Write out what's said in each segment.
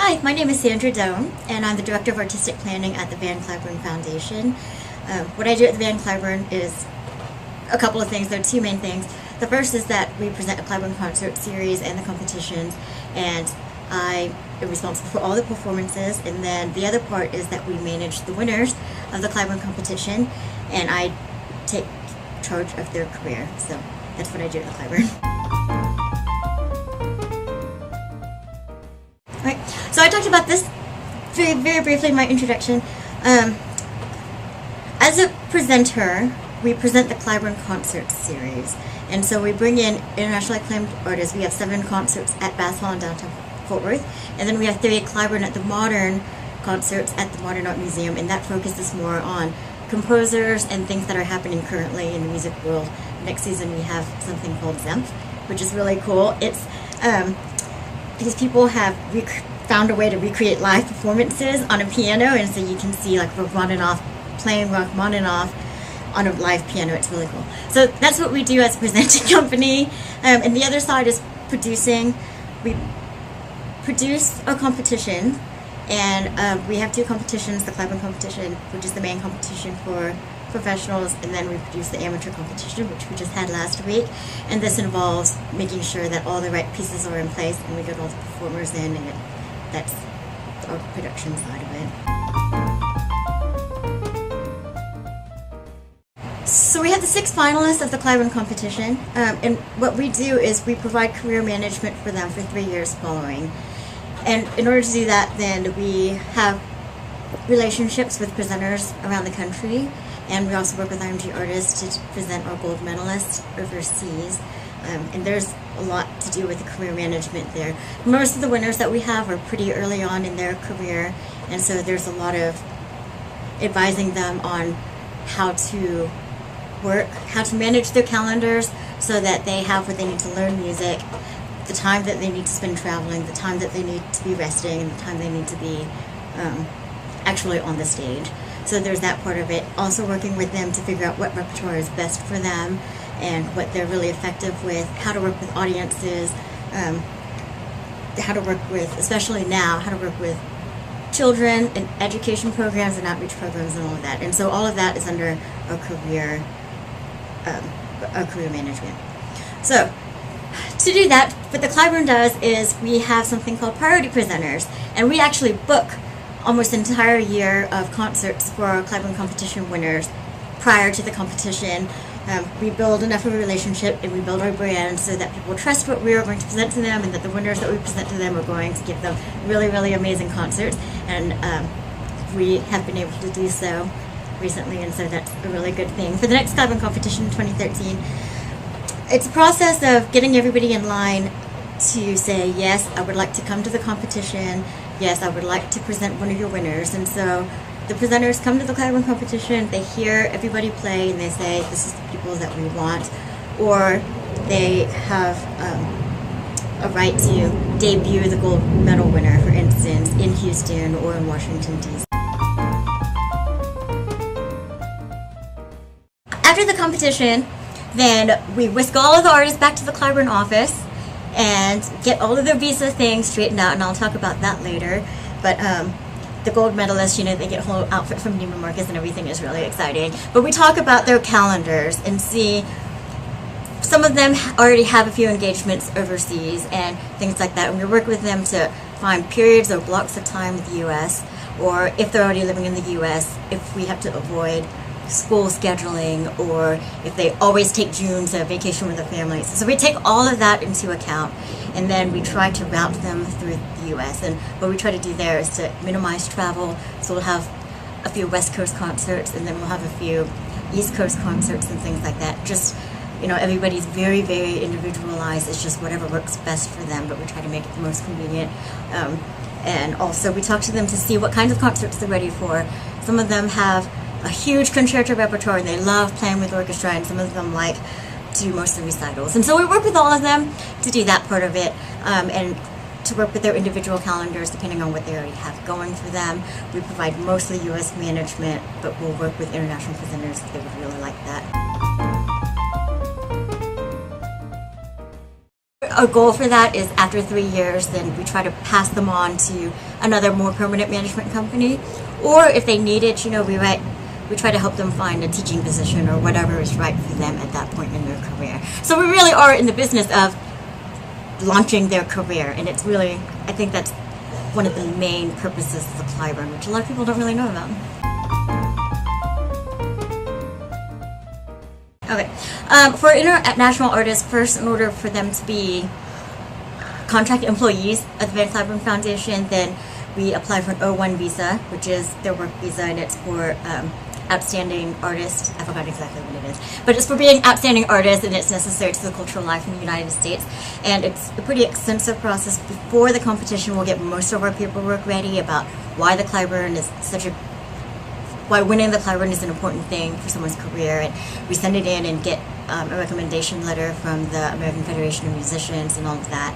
Hi, my name is Sandra Doan, and I'm the Director of Artistic Planning at the Cliburn Foundation. What I do at the Cliburn is a couple of things. There are two main things. The first is that we present a Cliburn concert series and the competitions, and I am responsible for all the performances. And then the other part is that we manage the winners of the Cliburn competition, and I take charge of their career. So that's what I do at the Cliburn. Right. So I talked about this very briefly in my introduction. As a presenter, we present the Cliburn concert series, and so we bring in internationally acclaimed artists. We have 7 concerts at Bass Hall in downtown Fort Worth, and then we have 3 Cliburn at the Modern concerts at the Modern Art Museum, and that focuses more on composers and things that are happening currently in the music world. Next season we have something called Zemph, which is really cool. It's these people have found a way to recreate live performances on a piano, and so you can see like Rachmaninoff playing Rachmaninoff on a live piano. It's really cool. So that's what we do as a presenting company. And the other side is producing. We produce a competition, and we have 2 competitions: the Cliburn competition, which is the main competition for professionals, and then we produce the amateur competition, which we just had last week. And this involves making sure that all the right pieces are in place, and we get all the performers in, and that's our production side of it. So we have the 6 finalists of the Cliburn competition, and what we do is we provide career management for them for 3 years following. And in order to do that, then we have relationships with presenters around the country, and we also work with IMG artists to present our gold medalists overseas. And there's a lot to do with the career management there. Most of the winners that we have are pretty early on in their career, and so there's a lot of advising them on how to work, how to manage their calendars so that they have what they need to learn music, the time that they need to spend traveling, the time that they need to be resting, and the time they need to be actually on the stage. So there's that part of it. Also working with them to figure out what repertoire is best for them and what they're really effective with, how to work with audiences, how to work with, especially now, how to work with children and education programs and outreach programs and all of that. And so all of that is under our career management. So to do that, what the Cliburn does is we have something called priority presenters, and we actually book almost an entire year of concerts for our Cliburn competition winners prior to the competition. We build enough of a relationship, and we build our brand so that people trust what we are going to present to them, and that the winners that we present to them are going to give them really amazing concerts. And we have been able to do so recently, and so that's a really good thing. For the next Cliburn competition in 2013, it's a process of getting everybody in line to say, yes, I would like to come to the competition. Yes, I would like to present one of your winners. And so the presenters come to the Cliburn competition, they hear everybody play, and they say, this is the people that we want. Or they have a right to debut the gold medal winner, for instance, in Houston or in Washington, D.C. After the competition, then we whisk all of the artists back to the Cliburn office and get all of their visa things straightened out, and I'll talk about that later. But the gold medalists, you know, they get a whole outfit from Neiman Marcus and everything is really exciting. But we talk about their calendars and see some of them already have a few engagements overseas and things like that. And we work with them to find periods or blocks of time with the U.S., or if they're already living in the U.S., if we have to avoid school scheduling, or if they always take June to vacation with their families. So we take all of that into account, and then we try to route them through the U.S. And what we try to do there is to minimize travel. So we'll have a few West Coast concerts, and then we'll have a few East Coast concerts and things like that. Just, you know, everybody's very individualized. It's just whatever works best for them, but we try to make it the most convenient. And also we talk to them to see what kinds of concerts they're ready for. Some of them have a huge concerto repertoire, and they love playing with orchestra, and some of them like to do most of the recitals. And so we work with all of them to do that part of it, and to work with their individual calendars depending on what they already have going for them. We provide mostly U.S. management, but we'll work with international presenters if they would really like that. Our goal for that is after 3 years, then we try to pass them on to another more permanent management company, or if they need it, we try to help them find a teaching position or whatever is right for them at that point in their career. So we really are in the business of launching their career, and it's really, I think that's one of the main purposes of the Cliburn, which a lot of people don't really know about. Okay, for international artists, first, in order for them to be contract employees of the Van Cliburn Foundation, then we apply for an O1 visa, which is their work visa, and it's for outstanding artists. I forgot exactly what it is, but it's for being outstanding artists, and it's necessary to the cultural life in the United States. And it's a pretty extensive process. Before the competition, we'll get most of our paperwork ready about why the Cliburn is why winning the Cliburn is an important thing for someone's career, and we send it in and get a recommendation letter from the American Federation of Musicians and all of that.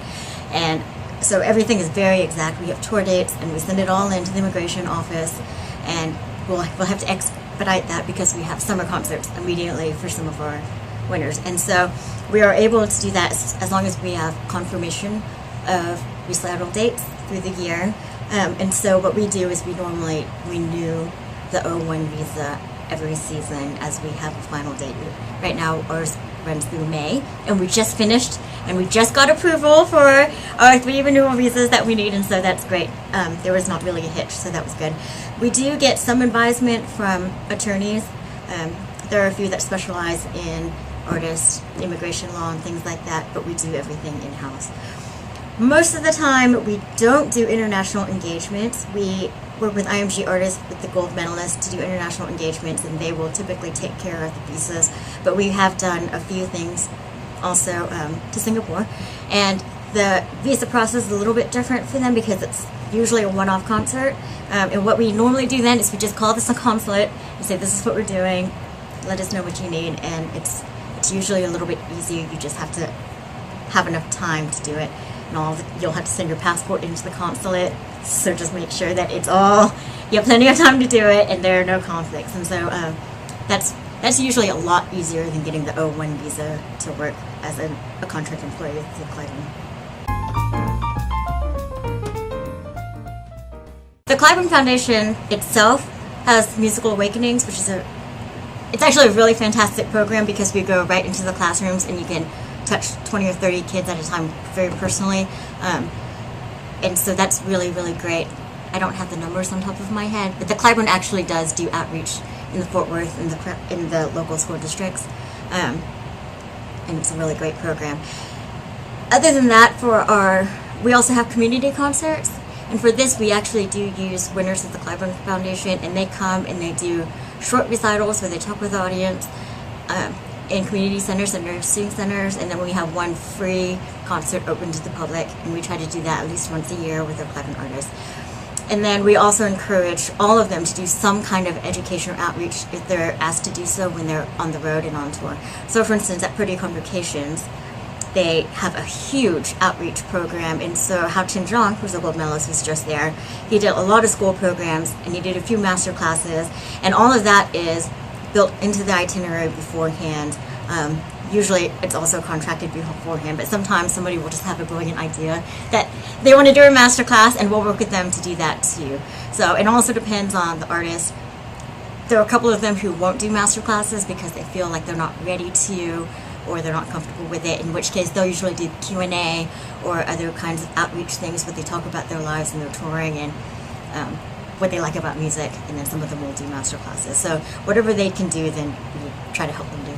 And so everything is very exact. We have tour dates, and we send it all into the immigration office, and we'll have to expedite that because we have summer concerts immediately for some of our winners. And so we are able to do that as long as we have confirmation of recital dates through the year. And so what we do is we normally renew the O1 visa every season as we have a final date. Right now ours runs through May, and we just finished, and we just got approval for our 3 renewal visas that we need, and so that's great. There was not really a hitch, so that was good. We do get some advisement from attorneys. There are a few that specialize in artist, immigration law, and things like that, but we do everything in-house. Most of the time, we don't do international engagements. We work with IMG artists, with the gold medalists, to do international engagements, and they will typically take care of the visas. But we have done a few things also to Singapore, and the visa process is a little bit different for them because it's usually a one-off concert. And what we normally do then is we just call this a consulate and say, this is what we're doing, let us know what you need, and it's usually a little bit easier. You just have to have enough time to do it. And you'll have to send your passport into the consulate, so just make sure that you have plenty of time to do it and there are no conflicts. And so that's usually a lot easier than getting the O1 visa to work as a contract employee with the Cliburn. The Cliburn Foundation itself has Musical Awakenings, which is it's actually a really fantastic program because we go right into the classrooms and you can touch 20 or 30 kids at a time very personally, and so that's really, really great. I don't have the numbers on top of my head, but the Cliburn actually does do outreach in the Fort Worth in the local school districts, and it's a really great program. Other than that, we also have community concerts, and for this we actually do use winners of the Cliburn Foundation, and they come and they do short recitals where they talk with the audience in community centers and nursing centers, and then we have one free concert open to the public, and we try to do that at least once a year with our Cliburn artists. And then we also encourage all of them to do some kind of education or outreach if they're asked to do so when they're on the road and on tour. So for instance, at Pretty Convocations, they have a huge outreach program, and so Hao Chin Zhang, who's a gold medalist, was just there. He did a lot of school programs, and he did a few master classes, and all of that is built into the itinerary beforehand. Usually it's also contracted beforehand, but sometimes somebody will just have a brilliant idea that they want to do a master class, and we'll work with them to do that too. So it also depends on the artist. There are a couple of them who won't do master classes because they feel like they're not ready to, or they're not comfortable with it, in which case they'll usually do Q&A or other kinds of outreach things where they talk about their lives and their touring and what they like about music, and then some of them will do master classes. So whatever they can do, then we try to help them do.